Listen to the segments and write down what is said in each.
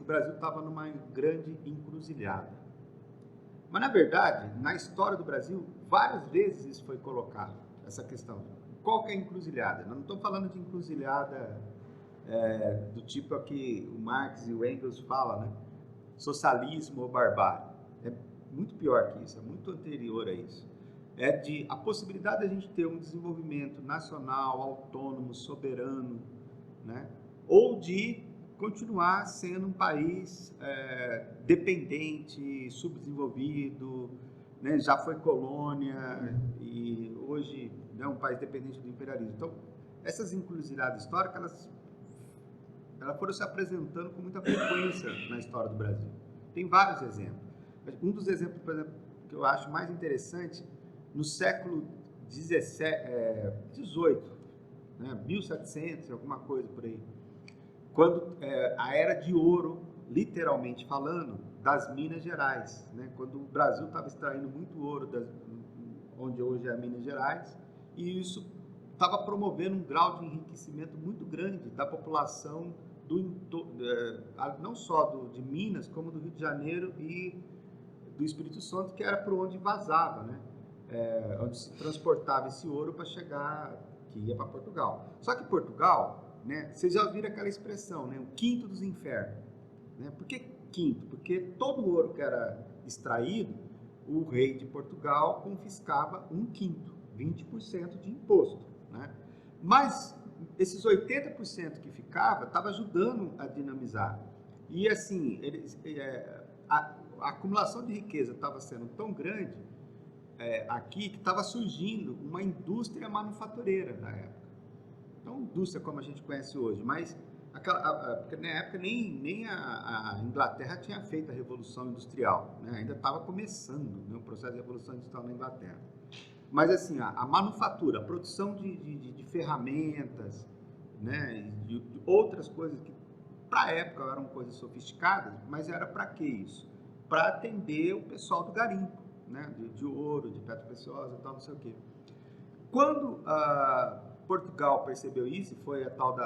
Brasil estava numa grande encruzilhada. Mas, na verdade, na história do Brasil, várias vezes isso foi colocado, essa questão. Qual que é a encruzilhada? Eu não estou falando de encruzilhada do tipo a que o Marx e o Engels falam, né? Socialismo ou barbárie. É muito pior que isso, é muito anterior a isso. É de a possibilidade de a gente ter um desenvolvimento nacional, autônomo, soberano, né? Ou de continuar sendo um país dependente, subdesenvolvido, né? Já foi colônia e hoje é um país dependente do imperialismo. Então, essas encruzilhadas históricas, elas foram se apresentando com muita frequência na história do Brasil. Tem vários exemplos. Um dos exemplos, por exemplo, que eu acho mais interessante, no século XVIII, né, 1700, alguma coisa por aí, quando a era de ouro, literalmente falando, das Minas Gerais, né, quando o Brasil estava extraindo muito ouro onde hoje é Minas Gerais, e isso estava promovendo um grau de enriquecimento muito grande da população não só de Minas, como do Rio de Janeiro e do Espírito Santo, que era por onde vazava, né? Onde se transportava esse ouro para chegar, que ia para Portugal. Só que Portugal, né, vocês já ouviram aquela expressão, né, o quinto dos infernos. Né? Por que quinto? Porque todo o ouro que era extraído, o rei de Portugal confiscava um quinto, 20% de imposto. Né? Mas esses 80% que ficava, estava ajudando a dinamizar. E assim, a acumulação de riqueza estava sendo tão grande aqui que estava surgindo uma indústria manufatureira na época. Não indústria como a gente conhece hoje, mas porque na época nem a Inglaterra tinha feito a Revolução Industrial, né? Ainda estava começando, né, o processo de Revolução Industrial na Inglaterra. Mas assim, a manufatura, a produção de ferramentas, né, de outras coisas que para a época eram coisas sofisticadas, mas era para que isso? Para atender o pessoal do garimpo, né, de ouro, de pedra preciosa e tal, não sei o quê. Quando Portugal percebeu isso, foi a tal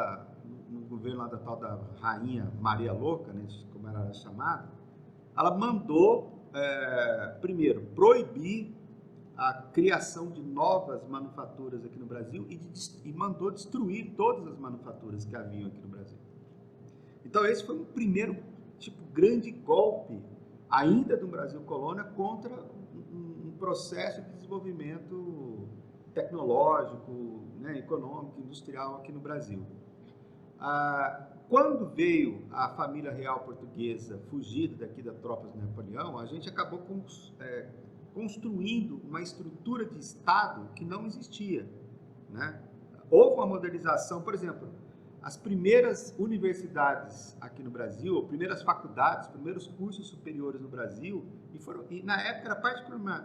no governo lá da tal da Rainha Maria Louca, né, como ela era chamada, ela mandou, primeiro, proibir a criação de novas manufaturas aqui no Brasil e mandou destruir todas as manufaturas que haviam aqui no Brasil. Então esse foi um primeiro grande golpe ainda do Brasil colônia contra um processo de desenvolvimento tecnológico, né, econômico, industrial aqui no Brasil. Quando veio a família real portuguesa fugida daqui das tropas de Napoleão, a gente acabou construindo uma estrutura de Estado que não existia, né? Houve uma modernização, por exemplo, as primeiras universidades aqui no Brasil, as primeiras faculdades, os primeiros cursos superiores no Brasil, e na época era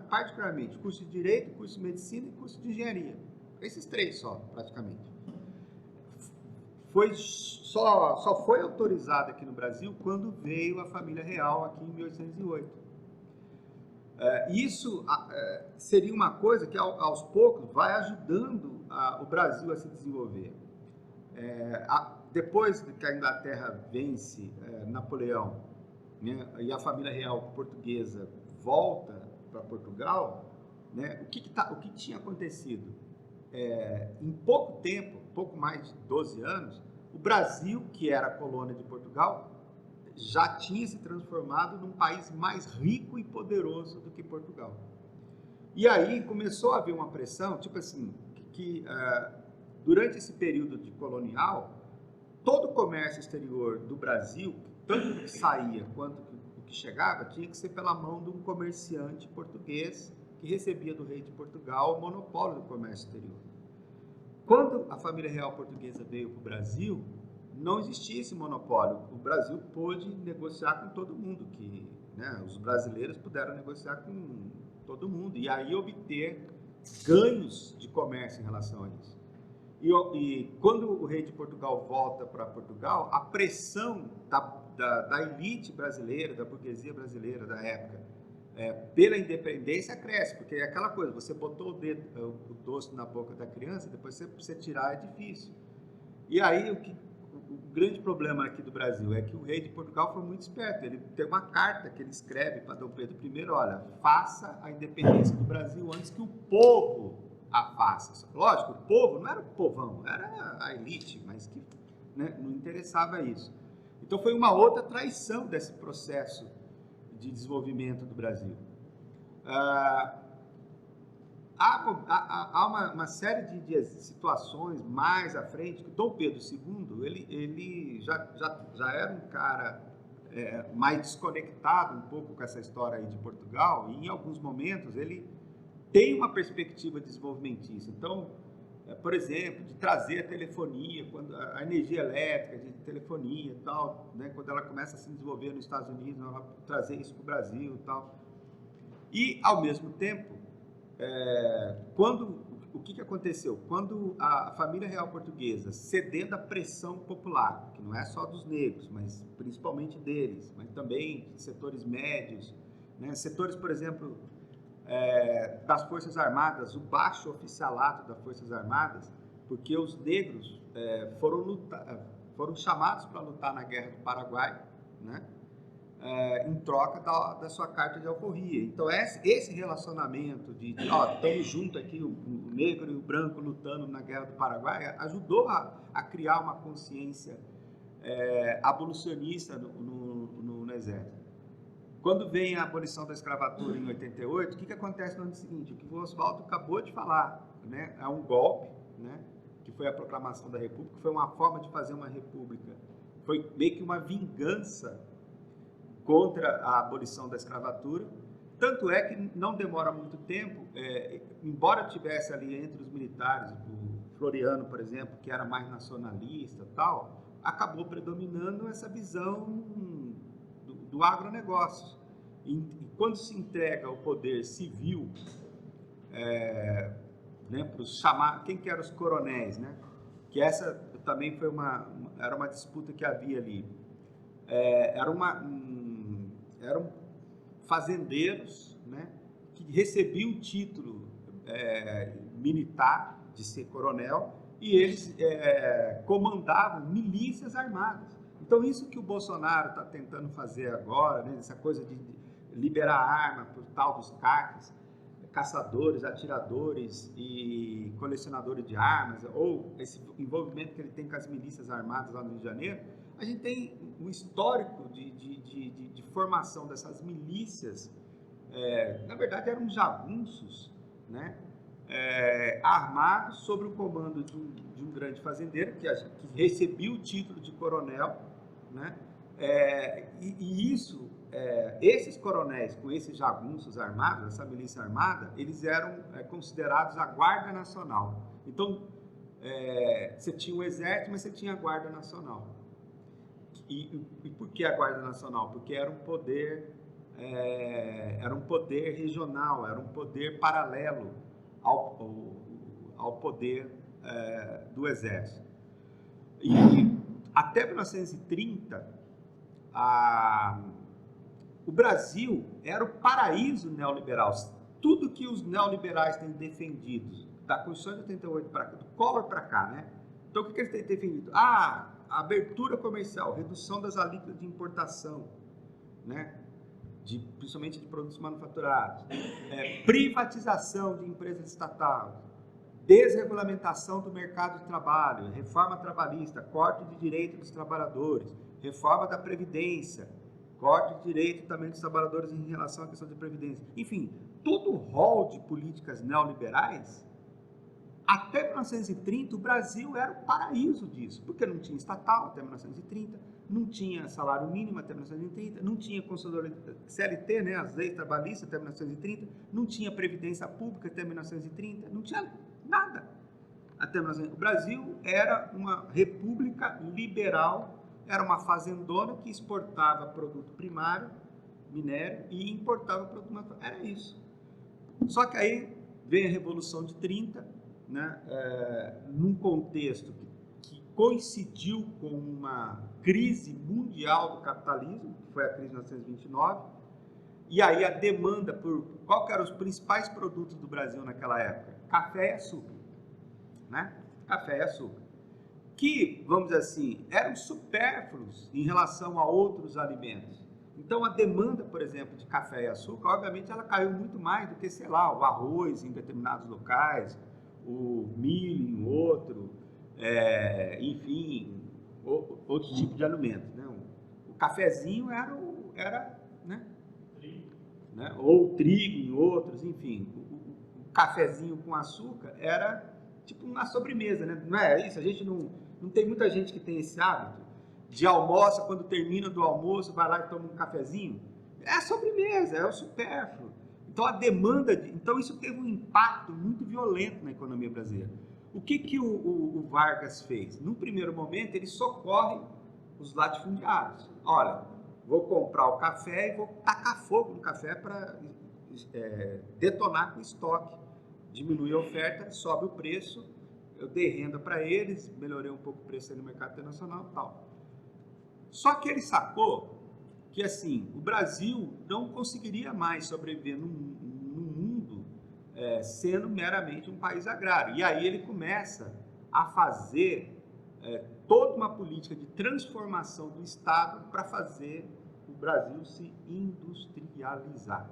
particularmente curso de Direito, curso de Medicina e curso de Engenharia. Esses três só, praticamente. Só foi autorizado aqui no Brasil quando veio a família real aqui em 1808. Isso seria uma coisa que aos poucos vai ajudando o Brasil a se desenvolver. Depois que a Inglaterra vence Napoleão, né, e a família real portuguesa volta para Portugal, né, o que tinha acontecido? Em pouco tempo, pouco mais de 12 anos, o Brasil, que era a colônia de Portugal, já tinha se transformado num país mais rico e poderoso do que Portugal. E aí começou a haver uma pressão, tipo assim, que durante esse período de colonial, todo o comércio exterior do Brasil, tanto o que saía quanto o que chegava, tinha que ser pela mão de um comerciante português que recebia do rei de Portugal o monopólio do comércio exterior. Quando a família real portuguesa veio para o Brasil, não existia esse monopólio. O Brasil pôde negociar com todo mundo, né, os brasileiros puderam negociar com todo mundo e aí obter ganhos de comércio em relação a isso. E quando o rei de Portugal volta para Portugal, a pressão da elite brasileira, da burguesia brasileira da época, pela independência cresce, porque é aquela coisa, você botou o doce na boca da criança, depois você tirar é difícil. E aí o grande problema aqui do Brasil é que o rei de Portugal foi muito esperto. Ele tem uma carta que ele escreve para Dom Pedro I, olha, faça a independência do Brasil antes que o povo a faça. Lógico, o povo não era o povão, era a elite, mas que, né, não interessava isso. Então foi uma outra traição desse processo de desenvolvimento do Brasil. Há uma série de situações mais à frente que Dom Pedro II ele já era um cara mais desconectado um pouco com essa história aí de Portugal, e em alguns momentos ele tem uma perspectiva desenvolvimentista. Então, por exemplo, de trazer a telefonia, quando a energia elétrica, de telefonia e tal, né, quando ela começa a se desenvolver nos Estados Unidos, ela trazer isso para o Brasil e tal. E, ao mesmo tempo, o que aconteceu? Quando a família real portuguesa, cedendo à pressão popular, que não é só dos negros, mas principalmente deles, mas também de setores médios, né, setores, por exemplo, das Forças Armadas, o baixo oficialato das Forças Armadas, porque os negros foram chamados para lutar na Guerra do Paraguai, né? Em troca da sua carta de alforria. Então, esse relacionamento estamos juntos aqui, o negro e o branco lutando na Guerra do Paraguai, ajudou a criar uma consciência abolicionista no Exército. Quando vem a abolição da escravatura em 88, o que acontece no ano seguinte? O que o Oswaldo acabou de falar, né? É um golpe, né? Que foi a proclamação da República, foi uma forma de fazer uma república, foi meio que uma vingança contra a abolição da escravatura. Tanto é que não demora muito tempo, embora tivesse ali entre os militares, o Floriano, por exemplo, que era mais nacionalista e tal, acabou predominando essa visão do agronegócio. E quando se entrega o poder civil, né, para os chamados, quem que eram os coronéis, né? Que essa também foi era uma disputa que havia ali. Eram fazendeiros, né, que recebiam o título militar de ser coronel, e eles comandavam milícias armadas. Então, isso que o Bolsonaro está tentando fazer agora, né, essa coisa de liberar arma para o tal dos CACs, caçadores, atiradores e colecionadores de armas, ou esse envolvimento que ele tem com as milícias armadas lá no Rio de Janeiro, a gente tem um histórico de formação dessas milícias, na verdade eram jagunços, né, armados sob o comando de um grande fazendeiro que recebia o título de coronel, né, esses coronéis com esses jagunços armados, essa milícia armada, eles eram considerados a Guarda Nacional. Então, você tinha o Exército, mas você tinha a Guarda Nacional. E por que a Guarda Nacional? Porque era um poder regional, era um poder paralelo ao poder do Exército. E até 1930, o Brasil era o paraíso neoliberal. Tudo que os neoliberais têm defendido, da Constituição de 88 para cá, do Collor para cá, né? Então, o que eles têm defendido? Abertura comercial, redução das alíquotas de importação, né? Principalmente de produtos manufaturados, privatização de empresas estatais, desregulamentação do mercado de trabalho, reforma trabalhista, corte de direito dos trabalhadores, reforma da Previdência, corte de direito também dos trabalhadores em relação à questão de Previdência. Enfim, todo o rol de políticas neoliberais, até 1930, o Brasil era o paraíso disso, porque não tinha estatal até 1930, não tinha salário mínimo até 1930, não tinha CLT, né, as leis trabalhistas até 1930, não tinha Previdência Pública até 1930, não tinha nada até 1930. O Brasil era uma república liberal, era uma fazendona que exportava produto primário, minério, e importava produto natural. Era isso. Só que aí veio a Revolução de 30, né, num contexto que coincidiu com uma crise mundial do capitalismo, que foi a crise de 1929, e aí a demanda por... Qual que eram os principais produtos do Brasil naquela época? Café e açúcar, né? Café e açúcar. que, vamos dizer assim, eram supérfluos em relação a outros alimentos. Então, a demanda, por exemplo, de café e açúcar, obviamente, ela caiu muito mais do que, sei lá, o arroz em determinados locais, o milho em outro, enfim, outro tipo de alimento, né? O cafezinho era né? Ou o trigo em outros, enfim. O cafezinho com açúcar era tipo uma sobremesa, né? Não é isso? A gente não tem muita gente que tem esse hábito de almoça, quando termina do almoço, vai lá e toma um cafezinho. É a sobremesa, é o supérfluo. Então a demanda, então isso teve um impacto muito violento na economia brasileira. O que o Vargas fez? No primeiro momento, ele socorre os latifundiários. Olha, vou comprar o café e vou tacar fogo no café para detonar com o estoque. Diminui a oferta, sobe o preço, eu dei renda para eles, melhorei um pouco o preço no mercado internacional e tal. Só que ele sacou que, assim, o Brasil não conseguiria mais sobreviver no mundo sendo meramente um país agrário. E aí ele começa a fazer toda uma política de transformação do Estado para fazer o Brasil se industrializar.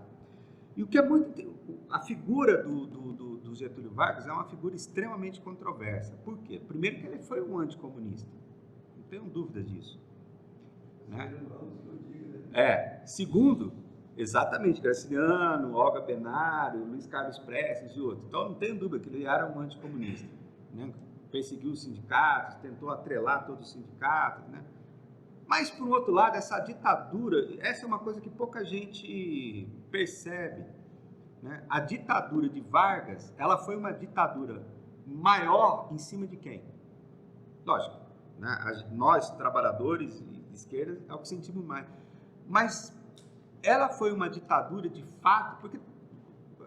E o que é muito... A figura do Getúlio Vargas é uma figura extremamente controversa. Por quê? Primeiro que ele foi um anticomunista. Não tenho dúvida disso. Né? Segundo, exatamente, Graciliano, Olga Benário, Luiz Carlos Prestes e outros. Então, não tenho dúvida que ele era um anticomunista. Né? Perseguiu os sindicatos, tentou atrelar todos os sindicatos, né? Mas, por outro lado, essa ditadura, essa é uma coisa que pouca gente percebe, né? A ditadura de Vargas, ela foi uma ditadura maior em cima de quem? Lógico, né? Nós, trabalhadores de esquerda, é o que sentimos mais. Mas ela foi uma ditadura de fato, porque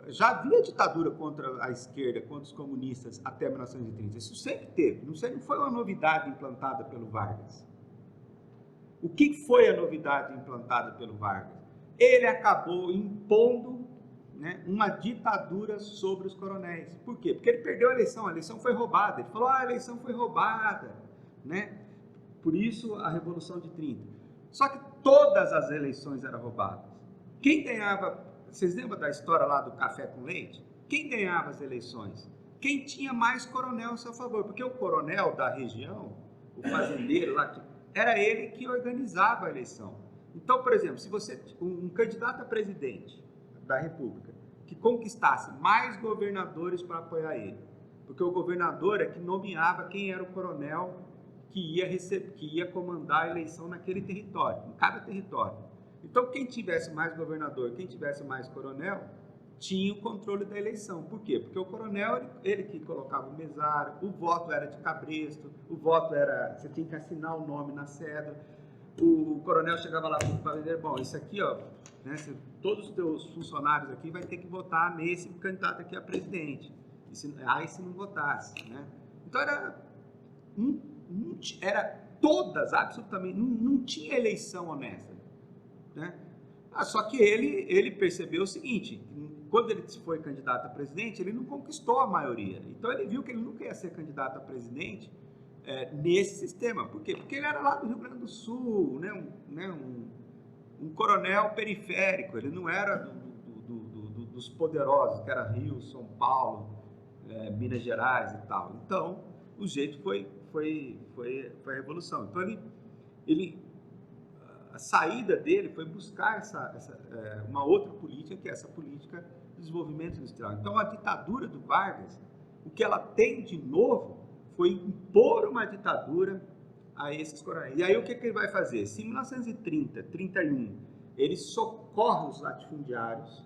já havia ditadura contra a esquerda, contra os comunistas até 1930. Isso sempre teve, não foi uma novidade implantada pelo Vargas. O que foi a novidade implantada pelo Vargas? Ele acabou impondo, né, uma ditadura sobre os coronéis. Por quê? Porque ele perdeu a eleição foi roubada. Ele falou, a eleição foi roubada, né? Por isso a Revolução de 30. Só que todas as eleições eram roubadas. Quem ganhava, vocês lembram da história lá do café com leite? Quem ganhava as eleições? Quem tinha mais coronel a seu favor, porque o coronel da região, o fazendeiro lá, era ele que organizava a eleição. Então, por exemplo, se você, um candidato a presidente da República, que conquistasse mais governadores para apoiar ele, porque o governador é que nomeava quem era o coronel que ia comandar a eleição naquele território, em cada território. Então, quem tivesse mais governador, quem tivesse mais coronel, tinha o controle da eleição. Por quê? Porque o coronel, ele que colocava o mesário, o voto era de cabresto, o voto era, você tinha que assinar o nome na cédula, o coronel chegava lá para dizer, bom, isso aqui, ó, né, todos os teus funcionários aqui vai ter que votar nesse candidato aqui a presidente, se não votasse, né? Então, todas, absolutamente, não tinha eleição honesta, né? Só que ele percebeu o seguinte, quando ele foi candidato a presidente, ele não conquistou a maioria. Então ele viu que ele nunca ia ser candidato a presidente nesse sistema. Por quê? Porque ele era lá do Rio Grande do Sul, né? Um coronel periférico, ele não era dos poderosos, que era Rio, São Paulo, Minas Gerais e tal. Então, o jeito foi a Revolução. Então a saída dele foi buscar uma outra política, que é essa política de desenvolvimento industrial. Então, a ditadura do Vargas, o que ela tem de novo foi impor uma ditadura a esses coronéis. E aí, o que ele vai fazer? Se em 1930, 31, ele socorre os latifundiários,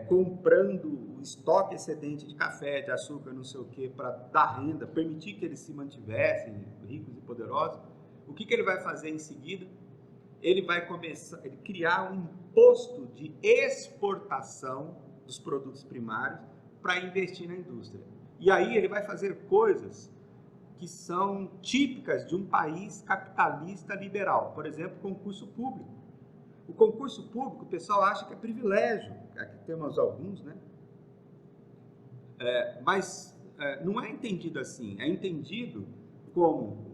comprando o estoque excedente de café, de açúcar, não sei o que, para dar renda, permitir que eles se mantivessem ricos e poderosos, o que ele vai fazer em seguida? Ele vai criar um imposto de exportação dos produtos primários para investir na indústria. E aí ele vai fazer coisas que são típicas de um país capitalista liberal. Por exemplo, concurso público. O concurso público, o pessoal acha que é privilégio. Aqui temos alguns, né? Mas não é entendido assim. É entendido... O como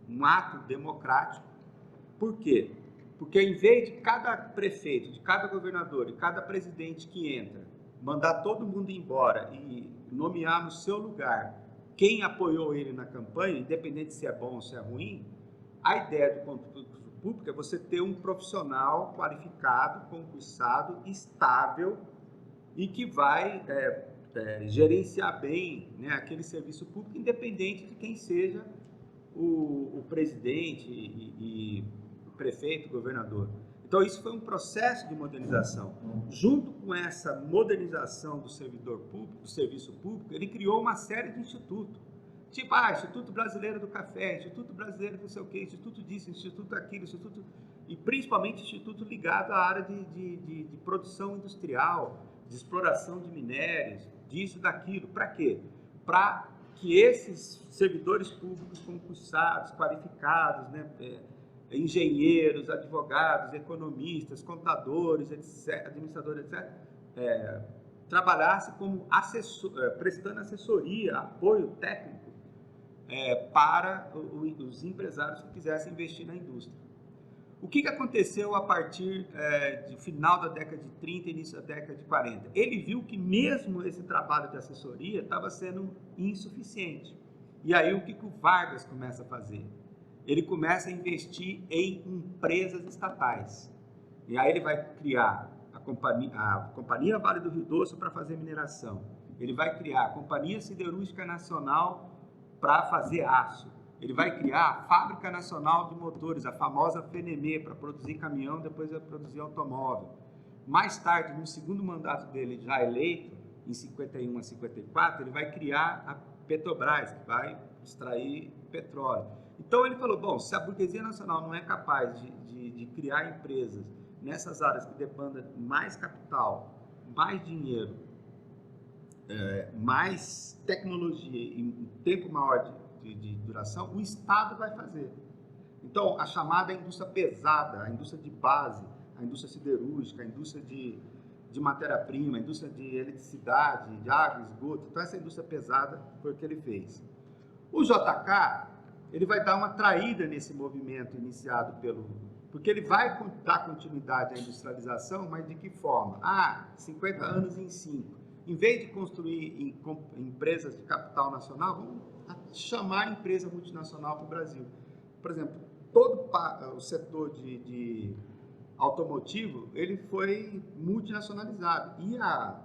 um ato democrático. Por quê? Porque em vez de cada prefeito, de cada governador, de cada presidente que entra, mandar todo mundo embora e nomear no seu lugar quem apoiou ele na campanha, independente se é bom ou se é ruim, a ideia do concurso público é você ter um profissional qualificado, concursado, estável e que vai gerenciar bem, né, aquele serviço público, independente de quem seja o presidente e o prefeito, o governador. Então, isso foi um processo de modernização. Junto com essa modernização do servidor público, do serviço público, ele criou uma série de institutos. Tipo, Instituto Brasileiro do Café, Instituto Brasileiro do não sei o quê, Instituto disso, Instituto daquilo, Instituto... E principalmente instituto ligado à área de produção industrial, de exploração de minérios, disso, daquilo. Para quê? Para que esses servidores públicos concursados, qualificados, né, engenheiros, advogados, economistas, contadores, etc., administradores, etc., trabalhasse como prestando assessoria, apoio técnico para os empresários que quisessem investir na indústria. O que aconteceu a partir do final da década de 30 e início da década de 40? Ele viu que mesmo esse trabalho de assessoria estava sendo insuficiente. E aí o que o Vargas começa a fazer? Ele começa a investir em empresas estatais. E aí ele vai criar a Companhia Vale do Rio Doce para fazer mineração. Ele vai criar a Companhia Siderúrgica Nacional para fazer aço. Ele vai criar a Fábrica Nacional de Motores, a famosa FNME, para produzir caminhão, depois vai produzir automóvel. Mais tarde, no segundo mandato dele, já eleito, em 51 a 54, ele vai criar a Petrobras, que vai extrair petróleo. Então ele falou, bom, se a burguesia nacional não é capaz de criar empresas nessas áreas que demandam mais capital, mais dinheiro, mais tecnologia e um tempo maior de duração, o Estado vai fazer. Então, a chamada indústria pesada, a indústria de base, a indústria siderúrgica, a indústria de matéria-prima, a indústria de eletricidade, de água, esgoto, então essa indústria pesada foi o que ele fez. O JK, ele vai dar uma traída nesse movimento iniciado porque ele vai dar continuidade à industrialização, mas de que forma? 50 anos em 5. Em vez de construir empresas de capital nacional, vamos chamar a empresa multinacional para o Brasil. Por exemplo, todo o setor de automotivo, ele foi multinacionalizado. E a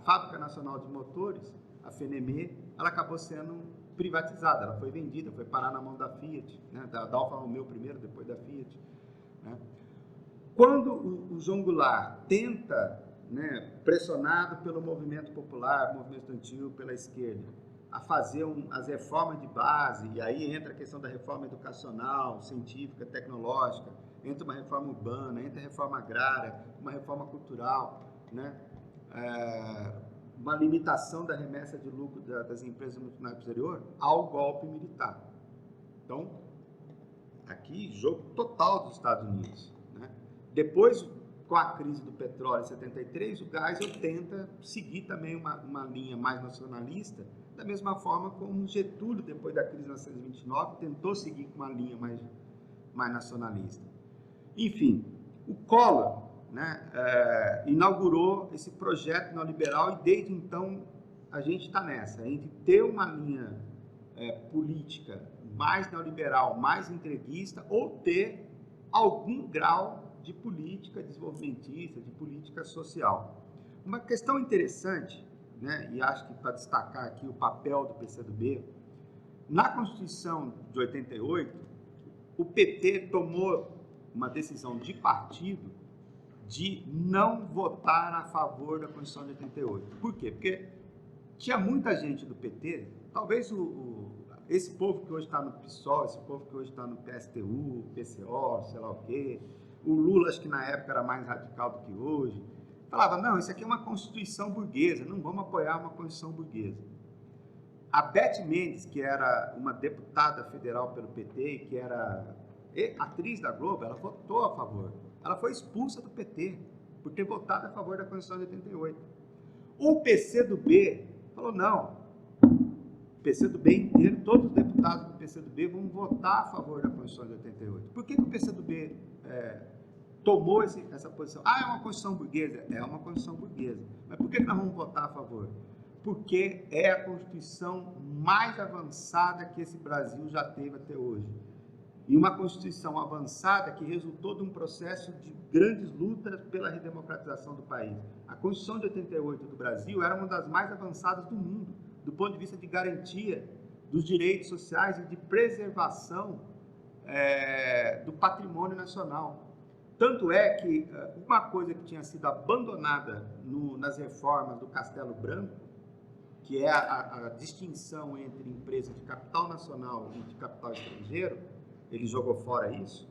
Fábrica Nacional de Motores, a FNME, ela acabou sendo privatizada, ela foi vendida, foi parar na mão da Fiat, né, da Alfa Romeo primeiro, depois da Fiat. Né. Quando o João Goulart tenta, né, pressionado pelo movimento popular, movimento estudantil, pela esquerda, a fazer as reformas de base, e aí entra a questão da reforma educacional, científica, tecnológica, entra uma reforma urbana, entra a reforma agrária, uma reforma cultural, né, uma limitação da remessa de lucro das empresas multinacionais do exterior ao golpe militar. Então, aqui, jogo total dos Estados Unidos. Né? Depois, com a crise do petróleo em 73, o Geisel tenta seguir também uma linha mais nacionalista, da mesma forma como Getúlio, depois da crise de 1929, tentou seguir com uma linha mais nacionalista. Enfim, o Collor, né, inaugurou esse projeto neoliberal e desde então a gente está nessa, entre ter uma linha política mais neoliberal, mais entreguista, ou ter algum grau de política desenvolvimentista, de política social. Uma questão interessante, né, e acho que para destacar aqui o papel do PCdoB, na Constituição de 88, o PT tomou uma decisão de partido de não votar a favor da Constituição de 88. Por quê? Porque tinha muita gente do PT, talvez esse povo que hoje está no PSOL, esse povo que hoje está no PSTU, PCO, sei lá o quê, o Lula, acho que na época era mais radical do que hoje, falava, não, isso aqui é uma Constituição burguesa, não vamos apoiar uma Constituição burguesa. A Beth Mendes, que era uma deputada federal pelo PT, que era atriz da Globo, ela votou a favor. Ela foi expulsa do PT por ter votado a favor da Constituição de 88. O PCdoB falou, não, PCdoB inteiro, todos os deputados do PCdoB vão votar a favor da Constituição de 88. Por que o PCdoB tomou essa posição? É uma Constituição burguesa? É uma Constituição burguesa. Mas por que nós vamos votar a favor? Porque é a Constituição mais avançada que esse Brasil já teve até hoje. E uma Constituição avançada que resultou de um processo de grandes lutas pela redemocratização do país. A Constituição de 88 do Brasil era uma das mais avançadas do mundo, do ponto de vista de garantia dos direitos sociais e de preservação do patrimônio nacional. Tanto é que uma coisa que tinha sido abandonada nas reformas do Castelo Branco, que é a distinção entre empresas de capital nacional e de capital estrangeiro, ele jogou fora isso.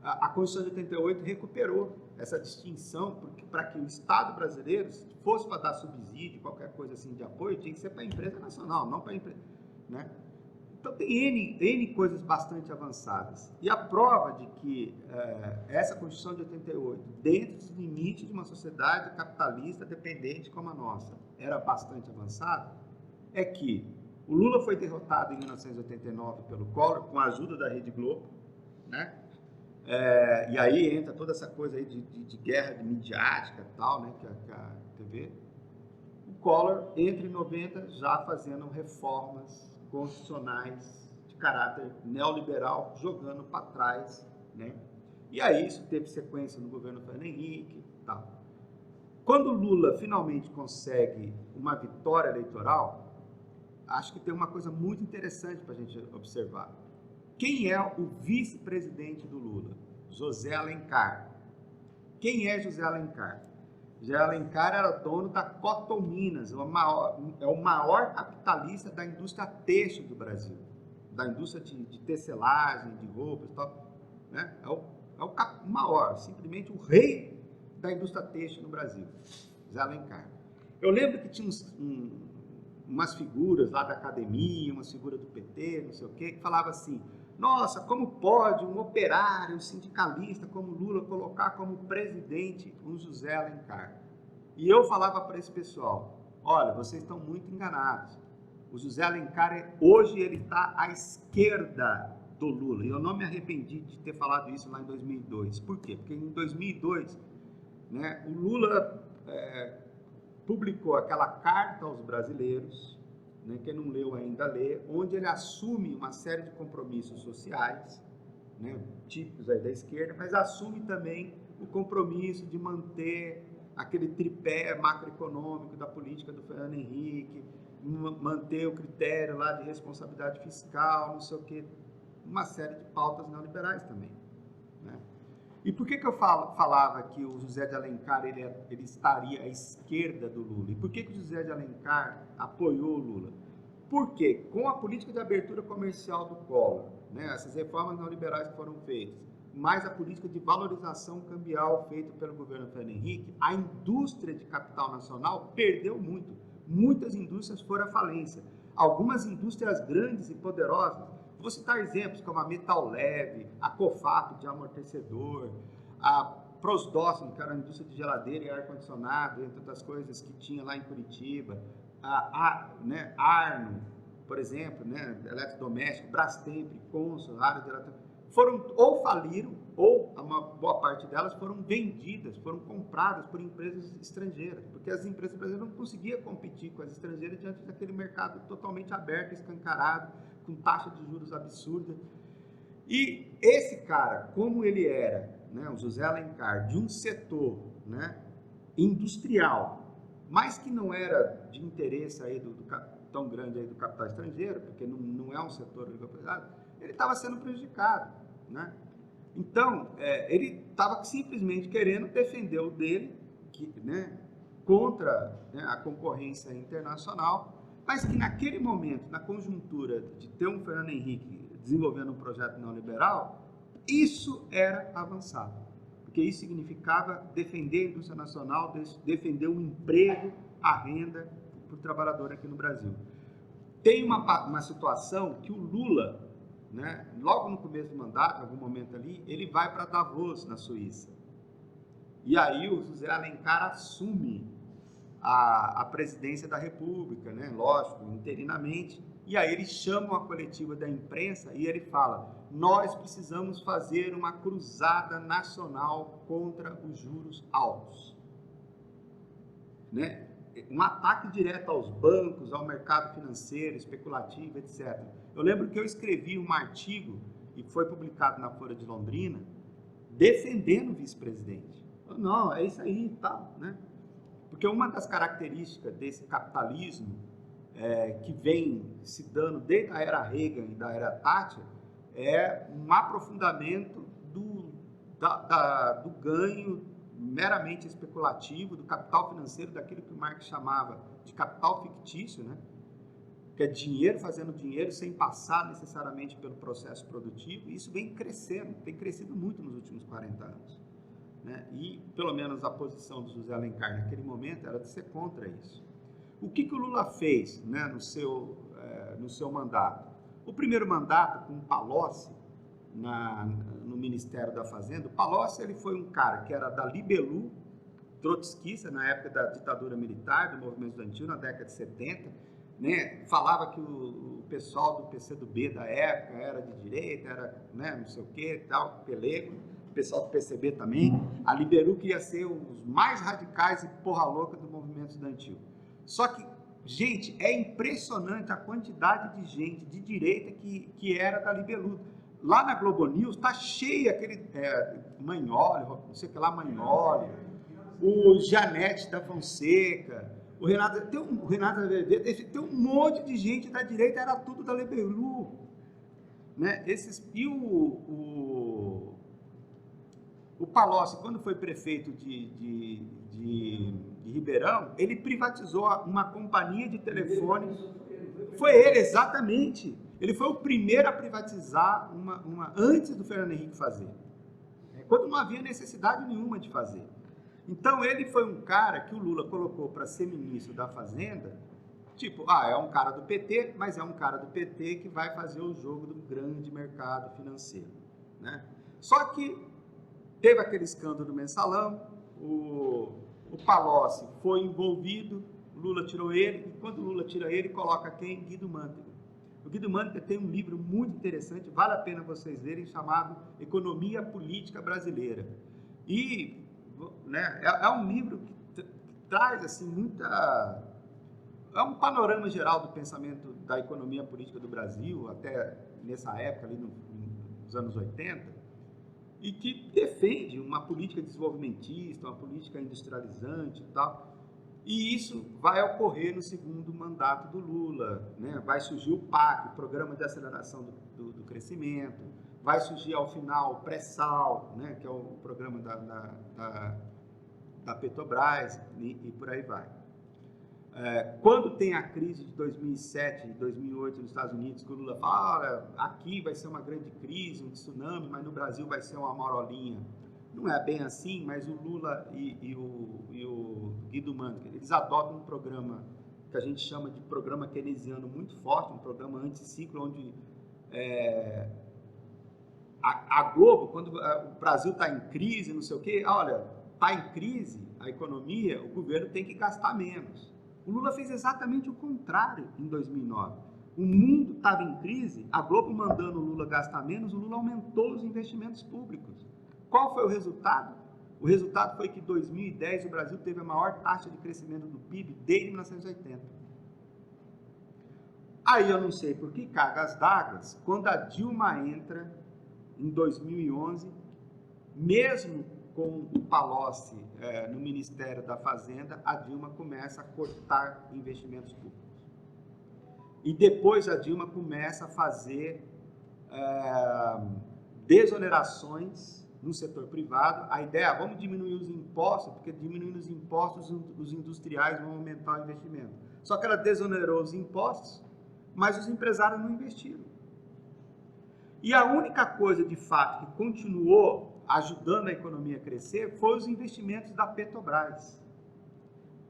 A Constituição de 88 recuperou essa distinção para que o Estado brasileiro, se fosse para dar subsídio, qualquer coisa assim de apoio, tinha que ser para a empresa nacional, não para a empresa, né? Então tem N coisas bastante avançadas. E a prova de que essa Constituição de 88, dentro dos limites de uma sociedade capitalista dependente como a nossa, era bastante avançada, é que o Lula foi derrotado em 1989 pelo Collor, com a ajuda da Rede Globo, né? E aí entra toda essa coisa aí de guerra midiática e tal, né? Que a TV. O Collor entra em 90 já fazendo reformas constitucionais de caráter neoliberal, jogando para trás, né? E aí isso teve sequência no governo Fernando Henrique e tal. Quando o Lula finalmente consegue uma vitória eleitoral, acho que tem uma coisa muito interessante para a gente observar. Quem é o vice-presidente do Lula? José Alencar. Quem é José Alencar? José Alencar era dono da Cotominas, é o maior capitalista da indústria têxtil do Brasil, da indústria de tecelagem, de roupas e tal, né? É o maior, simplesmente o rei da indústria têxtil no Brasil, José Alencar. Eu lembro que tinha umas figuras lá da academia, umas figuras do PT, não sei o quê, que falava assim: nossa, como pode um operário, um sindicalista como Lula colocar como presidente um José Alencar? E eu falava para esse pessoal: olha, vocês estão muito enganados. O José Alencar, hoje, ele está à esquerda do Lula. E eu não me arrependi de ter falado isso lá em 2002. Por quê? Porque em 2002, né, o Lula publicou aquela carta aos brasileiros, né, quem não leu ainda lê, onde ele assume uma série de compromissos sociais, né, típicos aí da esquerda, mas assume também o compromisso de manter aquele tripé macroeconômico da política do Fernando Henrique, manter o critério lá de responsabilidade fiscal, não sei o quê, uma série de pautas neoliberais também, né? E por que eu falava que o José de Alencar ele estaria à esquerda do Lula? E por que o José de Alencar apoiou o Lula? Porque com a política de abertura comercial do Collor, né, essas reformas neoliberais que foram feitas, mais a política de valorização cambial feita pelo governo Fernando Henrique, a indústria de capital nacional perdeu muito. Muitas indústrias foram à falência. Algumas indústrias grandes e poderosas, vou citar exemplos como a Metal Leve, a Cofap de amortecedor, a Prosdóximo, que era a indústria de geladeira e ar-condicionado, entre outras coisas que tinha lá em Curitiba, né, Arno, por exemplo, né, eletrodoméstico, Brastemp, Consul, área de eletrodoméstico, foram ou faliram, ou uma boa parte delas foram vendidas, foram compradas por empresas estrangeiras, porque as empresas brasileiras não conseguiam competir com as estrangeiras diante daquele mercado totalmente aberto, escancarado, com taxa de juros absurda. E esse cara, como ele era, né, o José Alencar, de um setor, né, industrial, mas que não era de interesse aí tão grande aí do capital estrangeiro, porque não é um setor oligopolizado, ele estava sendo prejudicado, né? Então, ele estava simplesmente querendo defender o dele, né, contra, né, a concorrência internacional, mas que naquele momento, na conjuntura de ter um Fernando Henrique desenvolvendo um projeto neoliberal, isso era avançado, porque isso significava defender a indústria nacional, defender o emprego, a renda para o trabalhador aqui no Brasil. Tem uma situação que o Lula, né, logo no começo do mandato, em algum momento ali, ele vai para Davos, na Suíça. E aí o José Alencar assume a presidência da República, né? Lógico, interinamente. E aí eles chamam a coletiva da imprensa e ele fala: nós precisamos fazer uma cruzada nacional contra os juros altos, né? Um ataque direto aos bancos, ao mercado financeiro, especulativo, etc. Eu lembro que eu escrevi um artigo e foi publicado na Folha de Londrina defendendo o vice-presidente. Não, é isso aí e tal, né? Porque uma das características desse capitalismo que vem se dando desde a era Reagan e da era Thatcher é um aprofundamento do ganho meramente especulativo, do capital financeiro, daquilo que o Marx chamava de capital fictício, né? Que é dinheiro fazendo dinheiro sem passar necessariamente pelo processo produtivo, e isso vem crescendo, tem crescido muito nos últimos 40 anos. Né? E, pelo menos, a posição do José Alencar naquele momento era de ser contra isso. O que o Lula fez, né, no seu mandato? O primeiro mandato, com o Palocci, no Ministério da Fazenda, o Palocci ele foi um cara que era da Libelu, trotskista, na época da ditadura militar, do movimento estudantil, na década de 70, né, falava que o pessoal do PCdoB da época era de direita, era, né, não sei o que, tal, pelego, o pessoal do PCB também. A Libelu queria ser os mais radicais e porra louca do movimento estudantil. Só que, gente, é impressionante a quantidade de gente de direita que era da Libelu. Lá na Globo News tá cheio aquele Magnoli, não sei o que lá, Magnoli, o Janete da Fonseca, o Renato Azevedo, tem um monte de gente da direita, era tudo da Libelu, né? E o Palocci, quando foi prefeito de Ribeirão, ele privatizou uma companhia de telefone. Foi ele, exatamente. Ele foi o primeiro a privatizar antes do Fernando Henrique fazer, quando não havia necessidade nenhuma de fazer. Então, ele foi um cara que o Lula colocou para ser ministro da Fazenda, tipo, é um cara do PT, mas é um cara do PT que vai fazer o jogo do grande mercado financeiro, né? Só que teve aquele escândalo do Mensalão, o Palocci foi envolvido, o Lula tirou ele, e quando o Lula tira ele, coloca quem? Guido Mantega. O Guido Mantega tem um livro muito interessante, vale a pena vocês lerem, chamado Economia Política Brasileira. E, né, é um livro que traz assim é um panorama geral do pensamento da economia política do Brasil, até nessa época, ali nos anos 80, e que defende uma política desenvolvimentista, uma política industrializante e tal. E isso vai ocorrer no segundo mandato do Lula, né? Vai surgir o PAC, o Programa de Aceleração do Crescimento, vai surgir ao final o pré-sal, né? Que é o programa da Petrobras, e por aí vai. Quando tem a crise de 2007 e 2008 nos Estados Unidos, que o Lula fala, aqui vai ser uma grande crise, um tsunami, mas no Brasil vai ser uma marolinha. Não é bem assim, mas o Lula e o Guido Mantega, eles adotam um programa que a gente chama de programa keynesiano muito forte, um programa anticiclo, onde a Globo, quando o Brasil está em crise, não sei o quê, olha, está em crise a economia, o governo tem que gastar menos. O Lula fez exatamente o contrário em 2009. O mundo estava em crise, a Globo mandando o Lula gastar menos, o Lula aumentou os investimentos públicos. Qual foi o resultado? O resultado foi que em 2010 o Brasil teve a maior taxa de crescimento do PIB desde 1980. Aí eu não sei por que cargas d'água, quando a Dilma entra em 2011, mesmo com o Palocci no Ministério da Fazenda, a Dilma começa a cortar investimentos públicos. E depois a Dilma começa a fazer desonerações no setor privado. A ideia vamos diminuir os impostos, porque diminuindo os impostos, os industriais vão aumentar o investimento. Só que ela desonerou os impostos, mas os empresários não investiram. E a única coisa, de fato, que continuou ajudando a economia a crescer foi os investimentos da Petrobras.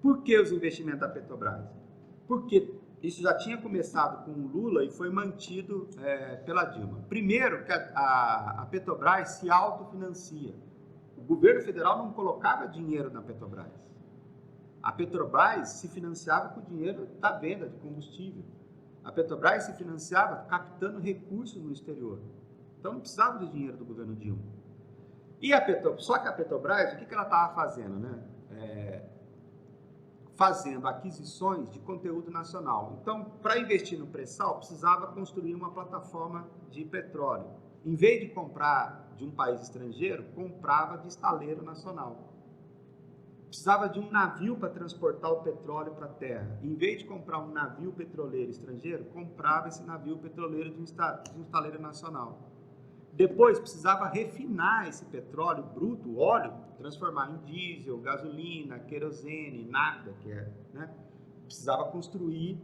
Por que os investimentos da Petrobras? Porque isso já tinha começado com o Lula e foi mantido pela Dilma. Primeiro, que a Petrobras se autofinancia. O governo federal não colocava dinheiro na Petrobras. A Petrobras se financiava com o dinheiro da venda de combustível. A Petrobras se financiava captando recursos no exterior. Então não precisava do dinheiro do governo Dilma. Só que a Petrobras, o que ela estava fazendo, né? Fazendo aquisições de conteúdo nacional. Então, para investir no pré-sal, precisava construir uma plataforma de petróleo. Em vez de comprar de um país estrangeiro, comprava de estaleiro nacional. Precisava de um navio para transportar o petróleo para a terra. Em vez de comprar um navio petroleiro estrangeiro, comprava esse navio petroleiro de um estaleiro nacional. Depois, precisava refinar esse petróleo bruto, óleo, transformar em diesel, gasolina, querosene, nafta, né? Precisava construir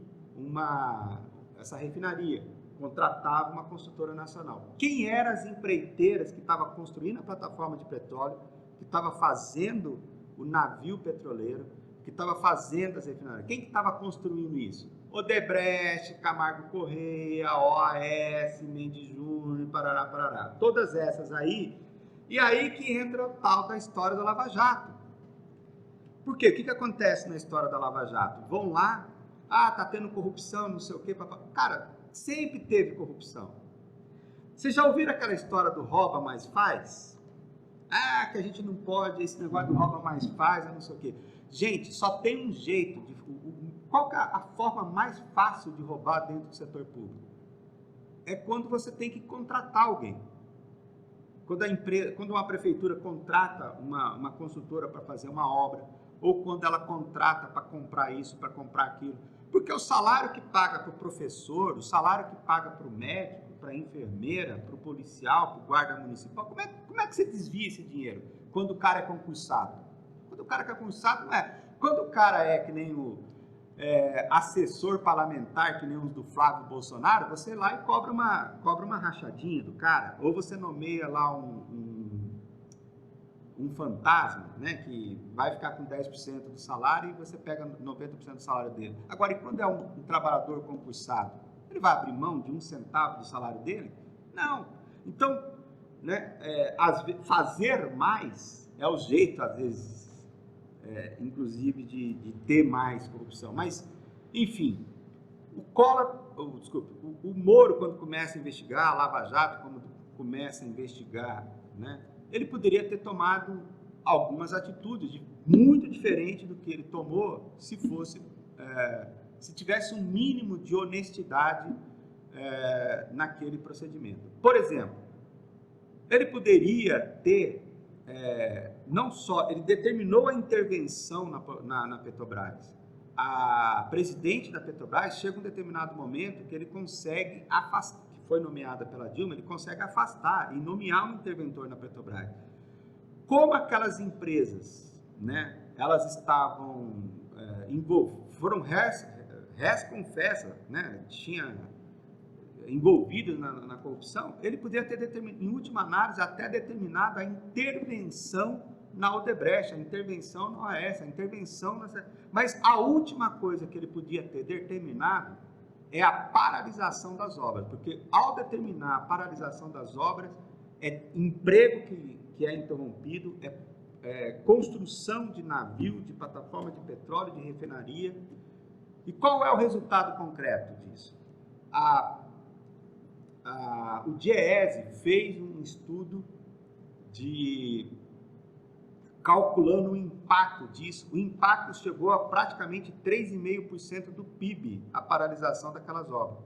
essa refinaria. Contratava uma construtora nacional. Quem eram as empreiteiras que estavam construindo a plataforma de petróleo, que estava fazendo o navio petroleiro, que estava fazendo as refinarias? Quem que estava construindo isso? Odebrecht, Camargo Correia, OAS, Mendes Júnior, parará. Todas essas aí. E aí que entra o tal da história da Lava Jato. Por quê? O que acontece na história da Lava Jato? Vão lá, tá tendo corrupção, não sei o quê. Cara, sempre teve corrupção. Vocês já ouviram aquela história do rouba mais faz? Que a gente não pode, esse negócio do rouba mais faz, não sei o quê. Gente, só tem um jeito de... Qual que é a forma mais fácil de roubar dentro do setor público? É quando você tem que contratar alguém. Quando uma prefeitura contrata uma consultora para fazer uma obra, ou quando ela contrata para comprar isso, para comprar aquilo. Porque o salário que paga para o professor, o salário que paga para o médico, para a enfermeira, para o policial, para o guarda municipal, como é que você desvia esse dinheiro quando o cara é concursado? Quando o cara é concursado, não é. Quando o cara é que nem o assessor parlamentar, que nem os do Flávio Bolsonaro, você lá e cobra uma rachadinha do cara, ou você nomeia lá um fantasma, né, que vai ficar com 10% do salário e você pega 90% do salário dele. Agora, e quando é um trabalhador concursado? Ele vai abrir mão de 1 centavo do salário dele? Não. Então, né, fazer mais é o jeito, às vezes, inclusive de ter mais corrupção. Mas, enfim, o Moro, quando começa a investigar, a Lava Jato, quando começa a investigar, né, ele poderia ter tomado algumas atitudes muito diferentes do que ele tomou se tivesse um mínimo de honestidade naquele procedimento. Por exemplo, ele poderia ter não só, ele determinou a intervenção na Petrobras. A presidente da Petrobras chega um determinado momento que ele consegue afastar, que foi nomeada pela Dilma, ele consegue afastar e nomear um interventor na Petrobras. Como aquelas empresas, né, elas estavam foram confessas, né, envolvidos na corrupção, ele poderia ter, em última análise, até determinado a intervenção na Odebrecht, a intervenção na OAS, a intervenção mas a última coisa que ele podia ter determinado é a paralisação das obras, porque ao determinar a paralisação das obras, é emprego que é interrompido, construção de navio, de plataforma de petróleo, de refinaria. E qual é o resultado concreto disso? O DIEESE fez um estudo calculando o impacto disso. O impacto chegou a praticamente 3,5% do PIB, a paralisação daquelas obras.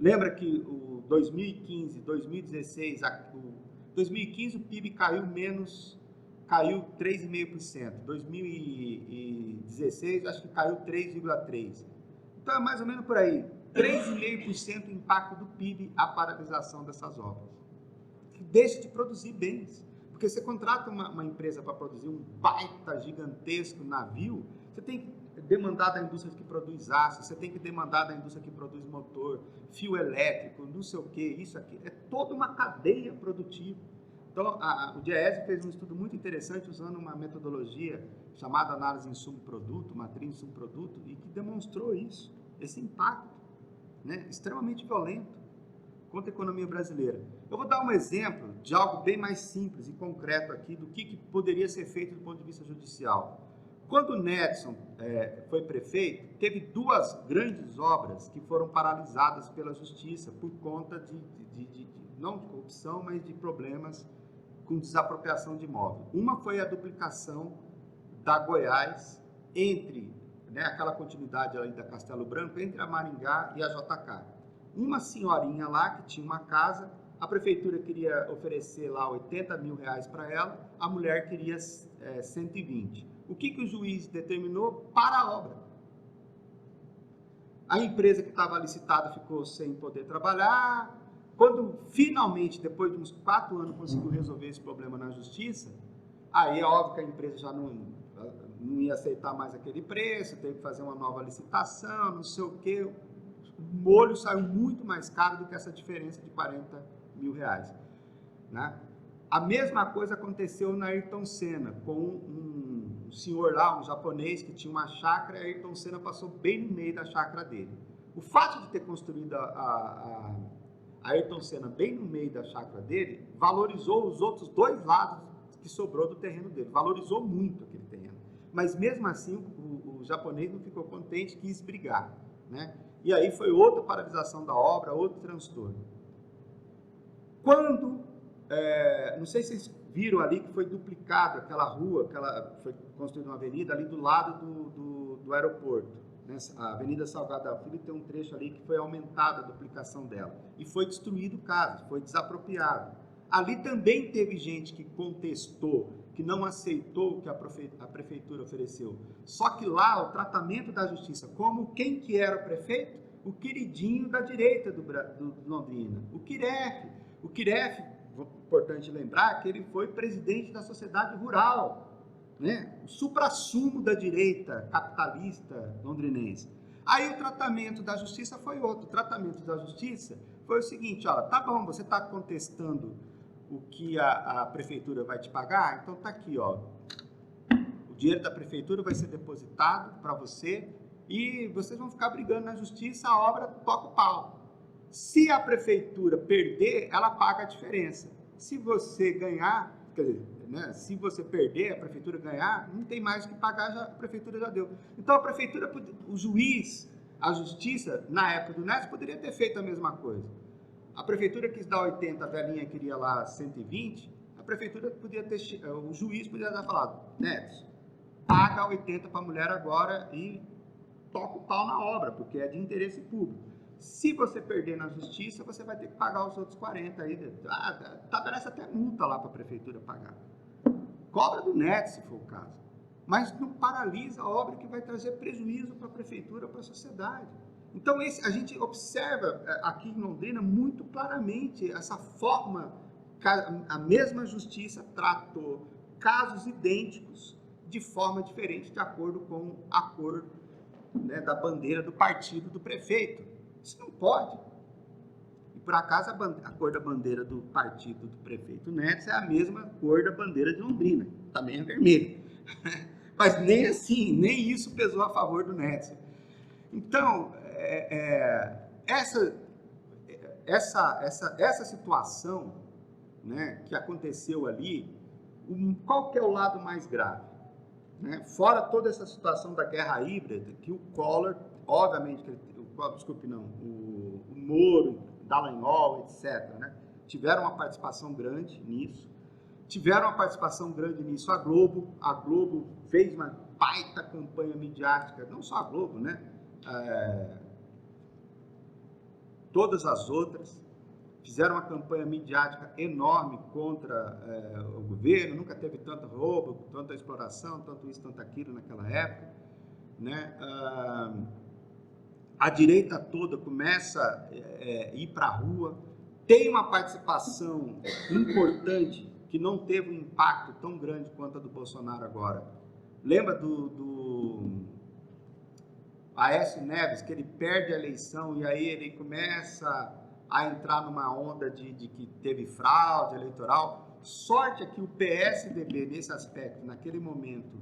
Lembra que o 2015, 2016, 2015 o PIB caiu 3,5%. 2016 acho que caiu 3,3%. Então é mais ou menos por aí. 3,5% impacto do PIB a paralisação dessas obras. Que deixa de produzir bens. Porque você contrata uma empresa para produzir um baita gigantesco navio, você tem que demandar da indústria que produz aço, você tem que demandar da indústria que produz motor, fio elétrico, não sei o que, isso aqui. É toda uma cadeia produtiva. Então, o DIEESE fez um estudo muito interessante usando uma metodologia chamada análise insumo-produto, matriz insumo-produto, e que demonstrou isso, esse impacto, né, extremamente violento contra a economia brasileira. Eu vou dar um exemplo de algo bem mais simples e concreto aqui do que poderia ser feito do ponto de vista judicial. Quando o Nedson foi prefeito, teve 2 grandes obras que foram paralisadas pela justiça por conta não de corrupção, mas de problemas com desapropriação de imóvel. Uma foi a duplicação da Goiás entre, né, aquela continuidade ali da Castelo Branco, entre a Maringá e a JK. Uma senhorinha lá que tinha uma casa, a prefeitura queria oferecer lá R$80 mil para ela, a mulher queria 120. O que o juiz determinou? Para a obra. A empresa que estava licitada ficou sem poder trabalhar. Quando finalmente, depois de uns 4 anos, conseguiu resolver esse problema na justiça, aí é óbvio que a empresa já não ia aceitar mais aquele preço, teve que fazer uma nova licitação, não sei o quê. O molho saiu muito mais caro do que essa diferença de R$40 mil, né? A mesma coisa aconteceu na Ayrton Senna, com um senhor lá, um japonês, que tinha uma chácara, e a Ayrton Senna passou bem no meio da chácara dele. O fato de ter construído a Ayrton Senna bem no meio da chácara dele, valorizou os outros 2 lados que sobrou do terreno dele, valorizou muito aquele terreno. Mas mesmo assim, o japonês não ficou contente, quis brigar, né? E aí foi outra paralisação da obra, outro transtorno. Quando, não sei se vocês viram ali que foi duplicado aquela rua, foi construída uma avenida ali do lado do aeroporto, né? A Avenida Salgado Filho tem um trecho ali que foi aumentada a duplicação dela. E foi destruído o caso, foi desapropriado. Ali também teve gente que contestou, que não aceitou o que a prefeitura ofereceu. Só que lá, o tratamento da justiça, como quem que era o prefeito? O queridinho da direita do Londrina, o Kiref. O Kiref, importante lembrar, que ele foi presidente da Sociedade Rural, né? O suprassumo da direita capitalista londrinense. Aí o tratamento da justiça foi outro. O tratamento da justiça foi o seguinte: ó, tá bom, você está contestando o que a prefeitura vai te pagar, então tá aqui, ó, o dinheiro da prefeitura vai ser depositado para você e vocês vão ficar brigando na justiça, a obra toca o pau. Se a prefeitura perder, ela paga a diferença. Se você ganhar, quer dizer, né, se você perder, a prefeitura ganhar, não tem mais o que pagar, a prefeitura já deu. Então a prefeitura, o juiz, a justiça, na época do Nedson, poderia ter feito a mesma coisa. A prefeitura quis dar 80, a velhinha queria lá 120, a prefeitura podia ter, o juiz podia ter falado: Nedson, paga 80 para a mulher agora e toca o pau na obra, porque é de interesse público. Se você perder na justiça, você vai ter que pagar os outros 40 aí. Parece até multa lá para a prefeitura pagar. Cobra do Nedson, se for o caso. Mas não paralisa a obra que vai trazer prejuízo para a prefeitura, para a sociedade. Então, a gente observa aqui em Londrina muito claramente essa forma, a mesma justiça tratou casos idênticos de forma diferente, de acordo com a cor, né, da bandeira do partido do prefeito. Isso não pode. E por acaso a cor da bandeira do partido do prefeito Nedson é a mesma cor da bandeira de Londrina, também é vermelha. Mas nem assim, nem isso pesou a favor do Nedson. Então, essa situação, né, que aconteceu ali, qual que é o lado mais grave? Né? Fora toda essa situação da guerra híbrida, que o Collor, obviamente, o Moro, Dallagnol, etc., né, tiveram uma participação grande nisso. Tiveram uma participação grande nisso a Globo fez uma baita campanha midiática, não só a Globo, né? Todas as outras fizeram uma campanha midiática enorme contra o governo, nunca teve tanto roubo, tanta exploração, tanto isso, tanto aquilo naquela época, né? A direita toda começa a ir para a rua, tem uma participação importante que não teve um impacto tão grande quanto a do Bolsonaro agora. Lembra do Aécio Neves, que ele perde a eleição e aí ele começa a entrar numa onda de que teve fraude eleitoral? Sorte é que o PSDB, nesse aspecto, naquele momento,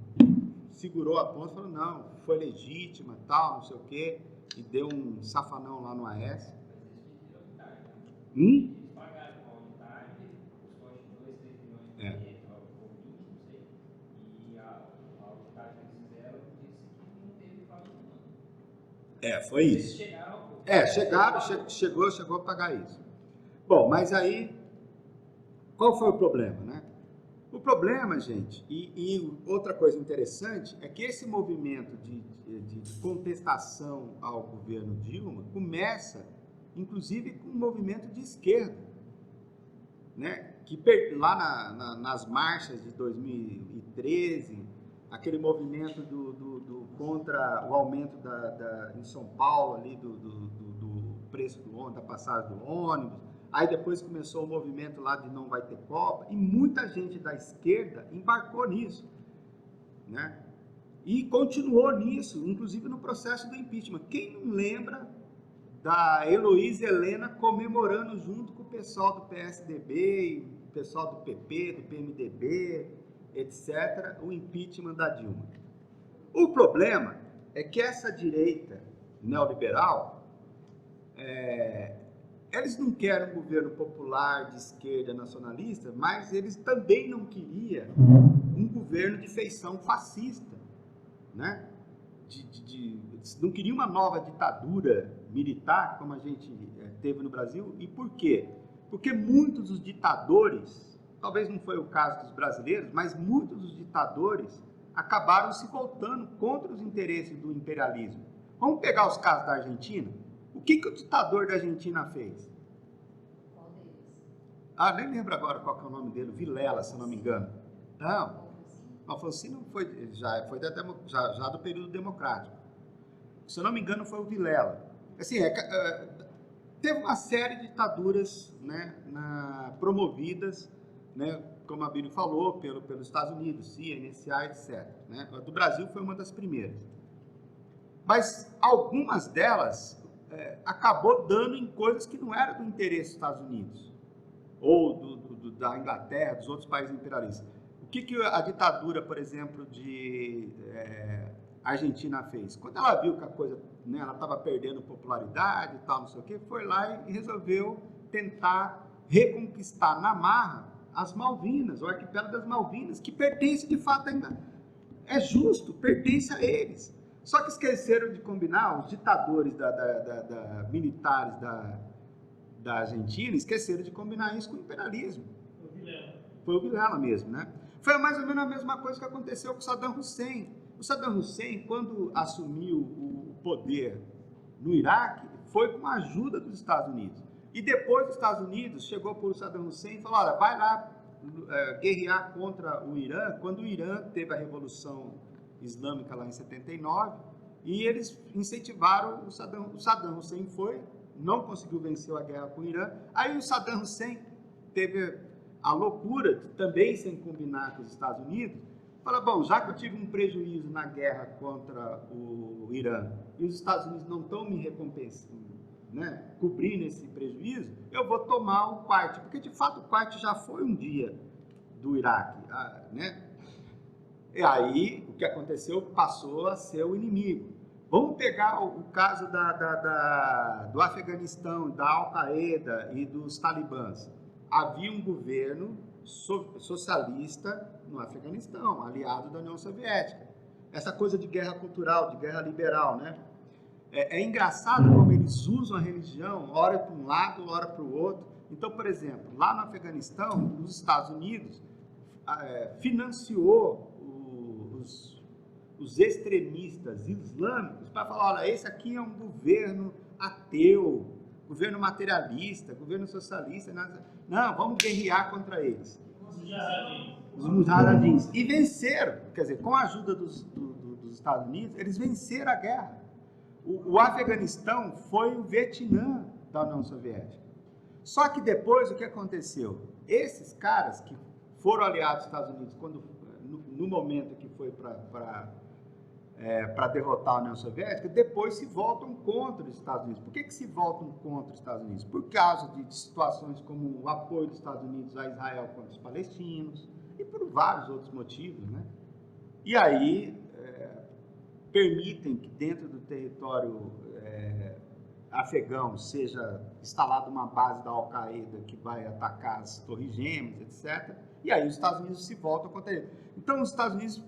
segurou a ponta e falou: não, foi legítima, tal, não sei o quê, e deu um safanão lá no Aécio. Eles pagaram com a auditagem, custou 2, 3 milhões de dinheiro, ou 20, não sei, e a auditagem que eles fizeram Foi isso. Chegou a pagar isso. Bom, mas aí, qual foi o problema, né? O problema, gente, e outra coisa interessante, é que esse movimento de contestação ao governo Dilma começa, inclusive, com um movimento de esquerda, né? Que lá nas marchas de 2013, aquele movimento contra o aumento em São Paulo ali do preço da passagem do ônibus. Aí depois começou o movimento lá de não vai ter Copa, e muita gente da esquerda embarcou nisso, né? E continuou nisso, inclusive no processo do impeachment. Quem não lembra da Heloísa Helena comemorando junto com o pessoal do PSDB, o pessoal do PP, do PMDB, etc., o impeachment da Dilma? O problema é que essa direita neoliberal, eles não querem um governo popular, de esquerda, nacionalista, mas eles também não queriam um governo de feição fascista, né? Não queriam uma nova ditadura militar, como a gente teve no Brasil. E por quê? Porque muitos dos ditadores, talvez não foi o caso dos brasileiros, mas muitos dos ditadores acabaram se voltando contra os interesses do imperialismo. Vamos pegar os casos da Argentina? O que o ditador da Argentina fez? Qual deles? Nem lembro agora qual que é o nome dele, Vilela, se eu não me engano. Não, Alfonsino já foi já do período democrático. Se eu não me engano, foi o Vilela. Assim, teve uma série de ditaduras, né, promovidas, né, como a Bíblia falou, pelos Estados Unidos, CIA, NSA, etc. Né? A do Brasil foi uma das primeiras. Mas algumas delas acabou dando em coisas que não eram do interesse dos Estados Unidos, ou da Inglaterra, dos outros países imperialistas. O que a ditadura, por exemplo, de Argentina fez? Quando ela viu que a coisa, né, ela estava perdendo popularidade e tal, não sei o quê, foi lá e resolveu tentar reconquistar na marra as Malvinas, o arquipélago das Malvinas, que pertence de fato ainda, é justo, pertence a eles. Só que esqueceram de combinar, os ditadores militares da Argentina esqueceram de combinar isso com o imperialismo. Foi o Vilela mesmo, né? Foi mais ou menos a mesma coisa que aconteceu com o Saddam Hussein. O Saddam Hussein, quando assumiu o poder no Iraque, foi com a ajuda dos Estados Unidos. E depois os Estados Unidos chegou para o Saddam Hussein e falou: olha, vai lá guerrear contra o Irã, quando o Irã teve a Revolução Islâmica lá em 79, e eles incentivaram o Saddam Hussein não conseguiu vencer a guerra com o Irã. Aí o Saddam Hussein teve a loucura de também, sem combinar com os Estados Unidos, fala: bom, já que eu tive um prejuízo na guerra contra o Irã e os Estados Unidos não estão me recompensando, né, cobrindo esse prejuízo, eu vou tomar o Kuwait, porque de fato o Kuwait já foi um dia do Iraque, né? E aí o que aconteceu passou a ser o inimigo. Vamos pegar o caso do Afeganistão, da Al-Qaeda e dos talibãs. Havia um governo socialista no Afeganistão, aliado da União Soviética. Essa coisa de guerra cultural, de guerra liberal, né? É engraçado como eles usam a religião, ora para um lado, ora para o outro. Então, por exemplo, lá no Afeganistão, os Estados Unidos financiou os extremistas islâmicos para falar: olha, esse aqui é um governo ateu, governo materialista, governo socialista, não, vamos guerrear contra eles. Os mujahidins. E venceram, quer dizer, com a ajuda dos Estados Unidos, eles venceram a guerra. O Afeganistão foi o Vietnã da União Soviética. Só que depois o que aconteceu? Esses caras que foram aliados dos Estados Unidos no momento que foi para derrotar a União Soviética, depois se voltam contra os Estados Unidos. Por que se voltam contra os Estados Unidos? Por causa de situações como o apoio dos Estados Unidos a Israel contra os palestinos e por vários outros motivos, né? E aí permitem que dentro do território afegão seja instalada uma base da Al-Qaeda que vai atacar as Torres Gêmeas, etc. E aí os Estados Unidos se voltam contra ele. Então, os Estados Unidos,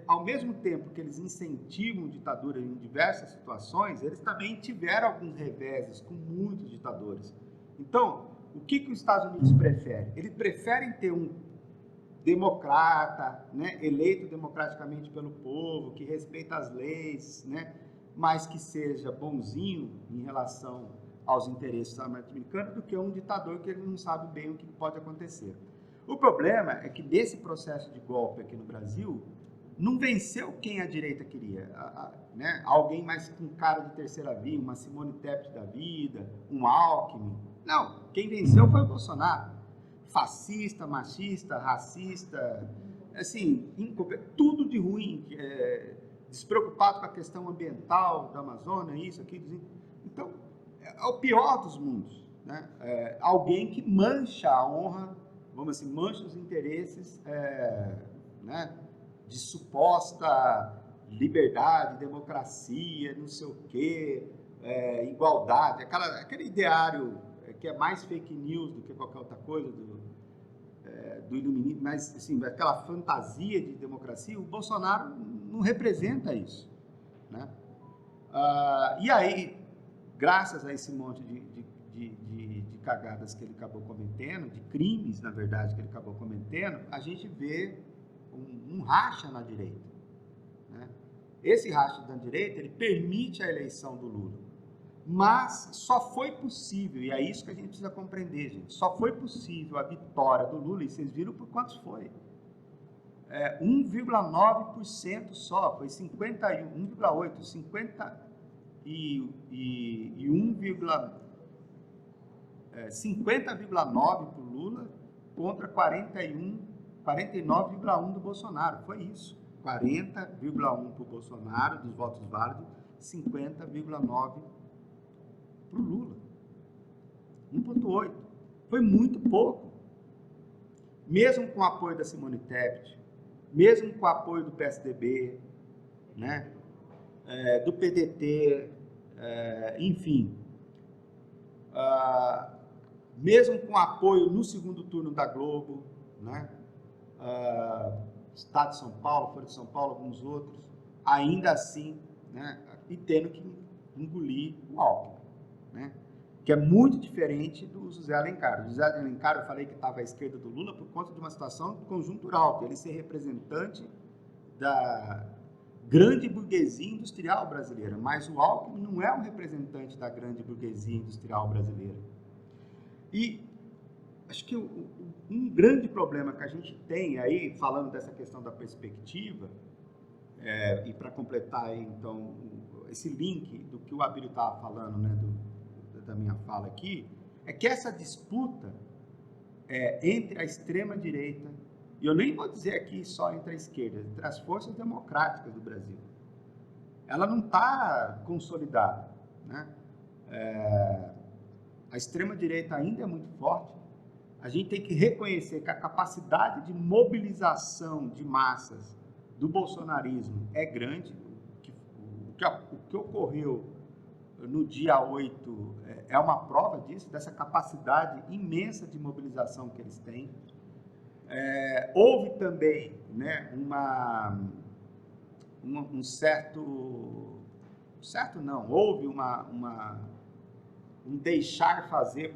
ao mesmo tempo que eles incentivam ditadura em diversas situações, eles também tiveram alguns reveses com muitos ditadores. Então, o que os Estados Unidos preferem? Eles preferem ter um democrata, né, eleito democraticamente pelo povo, que respeita as leis, né, mas que seja bonzinho em relação aos interesses norte-americanos, do que um ditador que ele não sabe bem o que pode acontecer. O problema é que desse processo de golpe aqui no Brasil, não venceu quem a direita queria, né? Alguém mais com cara de terceira via, uma Simone Tebet da vida, um Alckmin. Não, quem venceu foi o Bolsonaro. Fascista, machista, racista, assim, tudo de ruim, despreocupado com a questão ambiental da Amazônia, isso, aquilo. Então, é o pior dos mundos, né? Alguém que mancha a honra, vamos assim, mancha os interesses, né, de suposta liberdade, democracia, não sei o quê, igualdade, aquele ideário que é mais fake news do que qualquer outra coisa do iluminismo, mas assim, aquela fantasia de democracia, o Bolsonaro não representa isso, né? E aí, graças a esse monte de cagadas que ele acabou cometendo, de crimes, na verdade, que ele acabou cometendo, a gente vê um racha na direita, né? Esse racha na direita, ele permite a eleição do Lula, mas só foi possível, e é isso que a gente precisa compreender, gente, só foi possível a vitória do Lula, e vocês viram por quantos foi? 1,9% só, foi 51, 1,8%, 50,9% para o Lula contra 49,1% do Bolsonaro. Foi isso. 40,1% para o Bolsonaro, dos votos válidos, 50,9% para o Lula. 1,8%. Foi muito pouco. Mesmo com o apoio da Simone Tebet, mesmo com o apoio do PSDB, né, do PDT, enfim, mesmo com o apoio no segundo turno da Globo, né, Estado de São Paulo, Folha de São Paulo, alguns outros, ainda assim, né, e tendo que engolir o Alckmin, né, que é muito diferente do José Alencar. O José Alencar, eu falei que estava à esquerda do Lula por conta de uma situação conjuntural, ele ser representante da grande burguesia industrial brasileira, mas o Alckmin não é um representante da grande burguesia industrial brasileira. E acho que um grande problema que a gente tem aí, falando dessa questão da perspectiva, e para completar aí, então, esse link do que o Abílio estava falando, né, da minha fala aqui, é que essa disputa entre a extrema-direita, e eu nem vou dizer aqui só entre a esquerda, entre as forças democráticas do Brasil, ela não está consolidada, né? A extrema-direita ainda é muito forte. A gente tem que reconhecer que a capacidade de mobilização de massas do bolsonarismo é grande. O que ocorreu no dia 8 é uma prova disso, dessa capacidade imensa de mobilização que eles têm. Houve também, né, houve um deixar fazer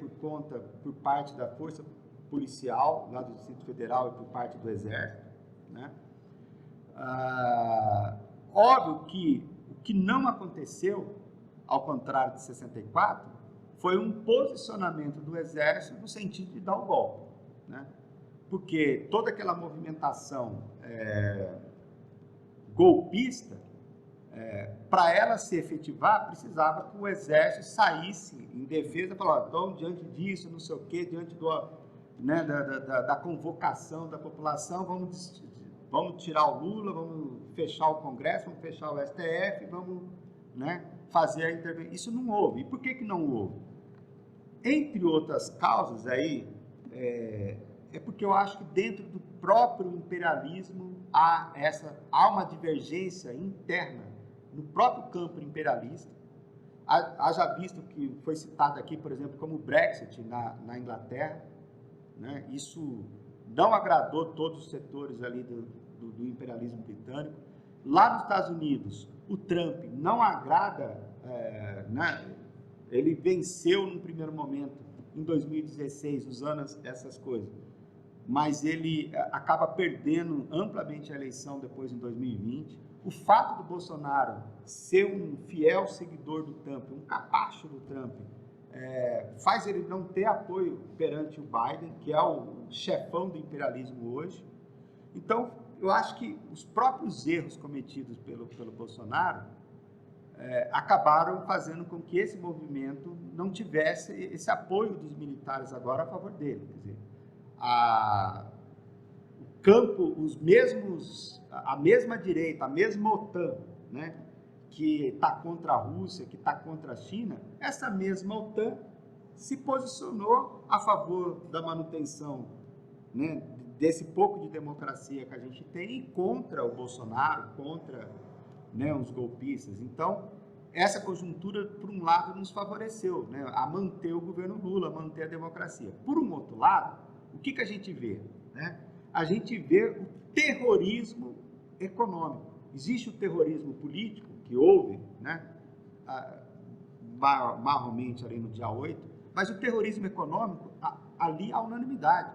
por parte da força policial lá do Distrito Federal e por parte do Exército, né? Óbvio que o que não aconteceu, ao contrário de 64, foi um posicionamento do Exército no sentido de dar o golpe, né? Porque toda aquela movimentação golpista, para ela se efetivar, precisava que o Exército saísse em defesa e falar, então, diante disso, não sei o quê, diante da convocação da população, vamos tirar o Lula, vamos fechar o Congresso, vamos fechar o STF, vamos, né, fazer a intervenção. Isso não houve. E por que não houve? Entre outras causas aí, porque eu acho que dentro do próprio imperialismo há uma divergência interna no próprio campo imperialista. Haja visto que foi citado aqui, por exemplo, como o Brexit na Inglaterra, né? Isso não agradou todos os setores ali do imperialismo britânico. Lá nos Estados Unidos, o Trump não agrada, né? Ele venceu no primeiro momento, em 2016, usando essas coisas, mas ele acaba perdendo amplamente a eleição depois em 2020. O fato do Bolsonaro ser um fiel seguidor do Trump, um capacho do Trump, faz ele não ter apoio perante o Biden, que é o chefão do imperialismo hoje. Então, eu acho que os próprios erros cometidos pelo Bolsonaro acabaram fazendo com que esse movimento não tivesse esse apoio dos militares agora a favor dele. Quer dizer, o campo, a mesma direita, a mesma OTAN, né, que está contra a Rússia, que está contra a China, essa mesma OTAN se posicionou a favor da manutenção, né, desse pouco de democracia que a gente tem e contra o Bolsonaro, contra, né, os golpistas. Então, essa conjuntura, por um lado, nos favoreceu, né, a manter o governo Lula, a manter a democracia. Por um outro lado, o que a gente vê? Né? A gente vê o terrorismo econômico. Existe o terrorismo político, que houve, né, marrommente ali no dia 8, mas o terrorismo econômico, ali há unanimidade.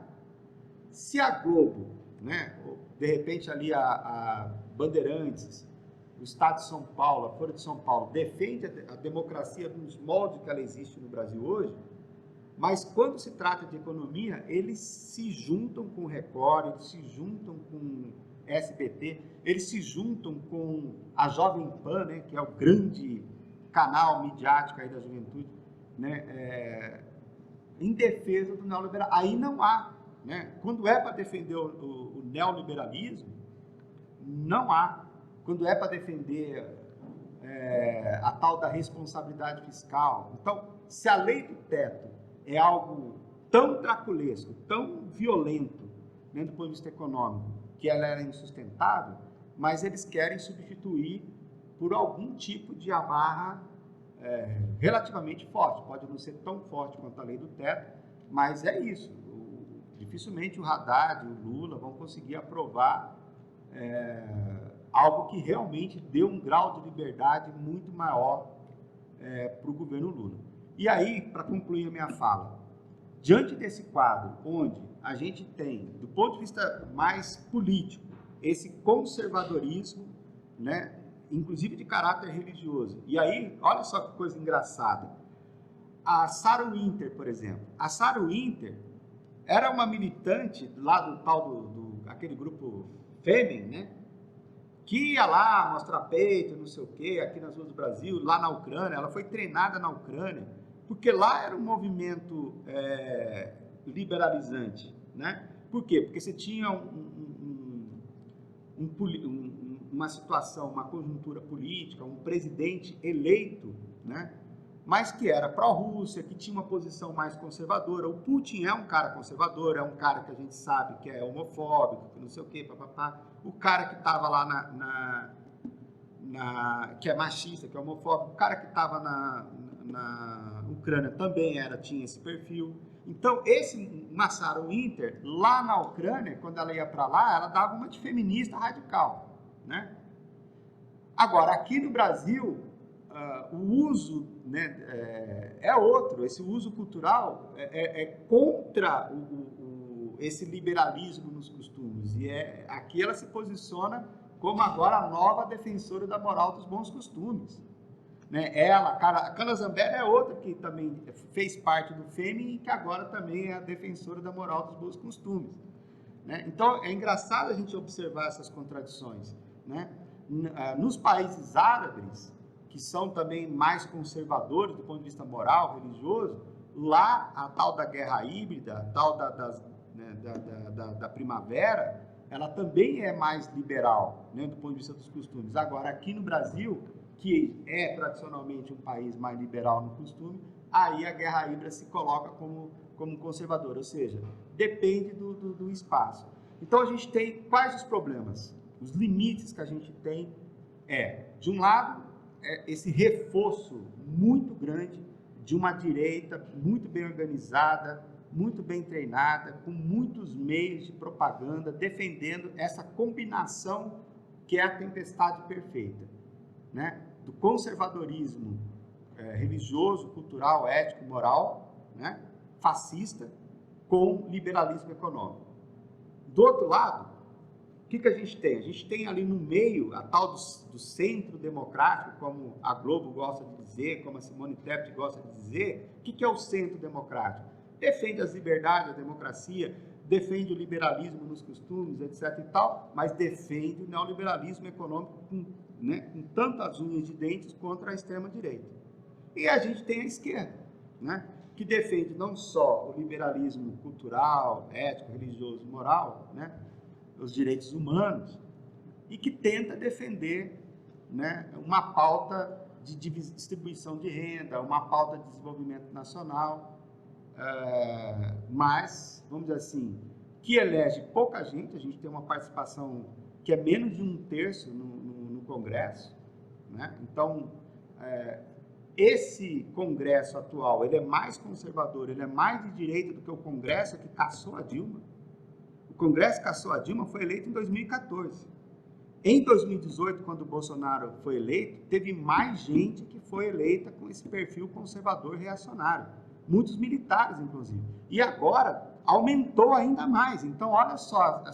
Se a Globo, né, de repente ali a Bandeirantes, o Estado de São Paulo, a Folha de São Paulo, defende a democracia nos moldes que ela existe no Brasil hoje, mas quando se trata de economia, eles se juntam com o Record, eles se juntam com o SBT, eles se juntam com a Jovem Pan, né, que é o grande canal midiático aí da juventude, né, em defesa do neoliberalismo. Aí não há, né? Quando é para defender o neoliberalismo, não há. Quando é para defender a tal da responsabilidade fiscal. Então, se a lei do teto é algo tão draculesco, tão violento, né, do ponto de vista econômico, que ela era insustentável, mas eles querem substituir por algum tipo de amarra relativamente forte. Pode não ser tão forte quanto a lei do teto, mas é isso. Dificilmente o Haddad e o Lula vão conseguir aprovar algo que realmente dê um grau de liberdade muito maior para o governo Lula. E aí, para concluir a minha fala, diante desse quadro, onde a gente tem, do ponto de vista mais político, esse conservadorismo, né, inclusive de caráter religioso. E aí, olha só que coisa engraçada. A Sarah Winter, por exemplo. A Sarah Winter era uma militante lá do tal aquele grupo Fêmen, né? Que ia lá mostrar peito, não sei o quê, aqui nas ruas do Brasil, lá na Ucrânia. Ela foi treinada na Ucrânia, porque lá era um movimento liberalizante, né? Por quê? Porque você tinha uma situação, uma conjuntura política, um presidente eleito, né? Mas que era pró-Rússia, que tinha uma posição mais conservadora. O Putin é um cara conservador, é um cara que a gente sabe que é homofóbico, que não sei o quê, papapá. O cara que estava lá que é machista, que é homofóbico, o cara que estava na Ucrânia também tinha esse perfil. Então, uma Sarah Winter, lá na Ucrânia, quando ela ia para lá, ela dava uma de feminista radical, né? Agora, aqui no Brasil, o uso, né, é outro. Esse uso cultural é contra esse liberalismo nos costumes. E aqui ela se posiciona como agora a nova defensora da moral dos bons costumes. Né? A Carla Zambelli é outra que também fez parte do FEME e que agora também é a defensora da moral dos bons costumes. Né? Então, é engraçado a gente observar essas contradições. Né? Nos países árabes, que são também mais conservadores do ponto de vista moral, religioso, lá a tal da guerra híbrida, a tal da primavera, ela também é mais liberal, né, do ponto de vista dos costumes. Agora, aqui no Brasil, que é tradicionalmente um país mais liberal no costume, aí a guerra híbrida se coloca como conservadora, ou seja, depende do espaço. Então, a gente tem quais os problemas? Os limites que a gente tem de um lado, esse reforço muito grande de uma direita muito bem organizada, muito bem treinada, com muitos meios de propaganda, defendendo essa combinação que é a tempestade perfeita, né? Do conservadorismo religioso, cultural, ético, moral, né? Fascista, com liberalismo econômico. Do outro lado, o que a gente tem? A gente tem ali no meio a tal do centro democrático, como a Globo gosta de dizer, como a Simone Tebet gosta de dizer. O que é o centro democrático? Defende as liberdades, a democracia, defende o liberalismo nos costumes, etc. e tal, mas defende o neoliberalismo econômico com tantas unhas de dentes contra a extrema-direita. E a gente tem a esquerda, né, que defende não só o liberalismo cultural, ético, religioso, moral, né, os direitos humanos, e que tenta defender, né, uma pauta de distribuição de renda, uma pauta de desenvolvimento nacional, mas, vamos dizer assim, que elege pouca gente. A gente tem uma participação que é menos de 1/3 no Congresso, né? Então, esse Congresso atual, ele é mais conservador, ele é mais de direita do que o Congresso que cassou a Dilma. O Congresso que cassou a Dilma foi eleito em 2014. Em 2018, quando o Bolsonaro foi eleito, teve mais gente que foi eleita com esse perfil conservador reacionário. Muitos militares, inclusive. E agora aumentou ainda mais. Então, olha só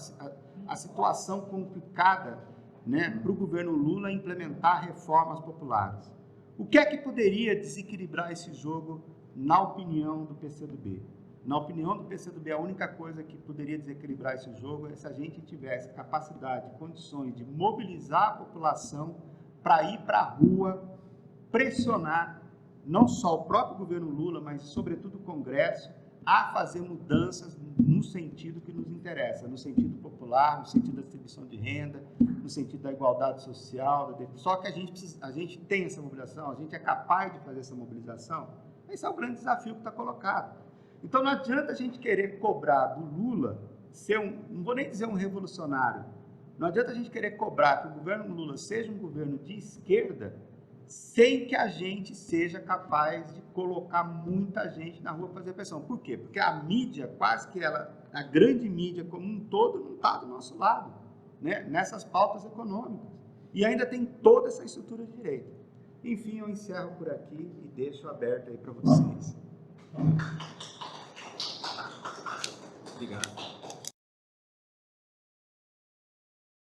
a situação complicada, né, para o governo Lula implementar reformas populares. O que é que poderia desequilibrar esse jogo, na opinião do PCdoB? Na opinião do PCdoB, a única coisa que poderia desequilibrar esse jogo é se a gente tivesse capacidade, condições de mobilizar a população para ir para a rua, pressionar não só o próprio governo Lula, mas sobretudo o Congresso, a fazer mudanças no sentido que nos interessa, no sentido popular, no sentido da distribuição de renda, no sentido da igualdade social. Só que a gente tem essa mobilização, a gente é capaz de fazer essa mobilização. Esse é o grande desafio que está colocado. Então não adianta a gente querer cobrar do Lula ser não vou nem dizer um revolucionário, não adianta a gente querer cobrar que o governo Lula seja um governo de esquerda, sem que a gente seja capaz de colocar muita gente na rua para fazer pressão. Por quê? Porque a mídia, quase que a grande mídia como um todo, não está do nosso lado, né, nessas pautas econômicas. E ainda tem toda essa estrutura de direito. Enfim, eu encerro por aqui e deixo aberto aí para vocês. Obrigado.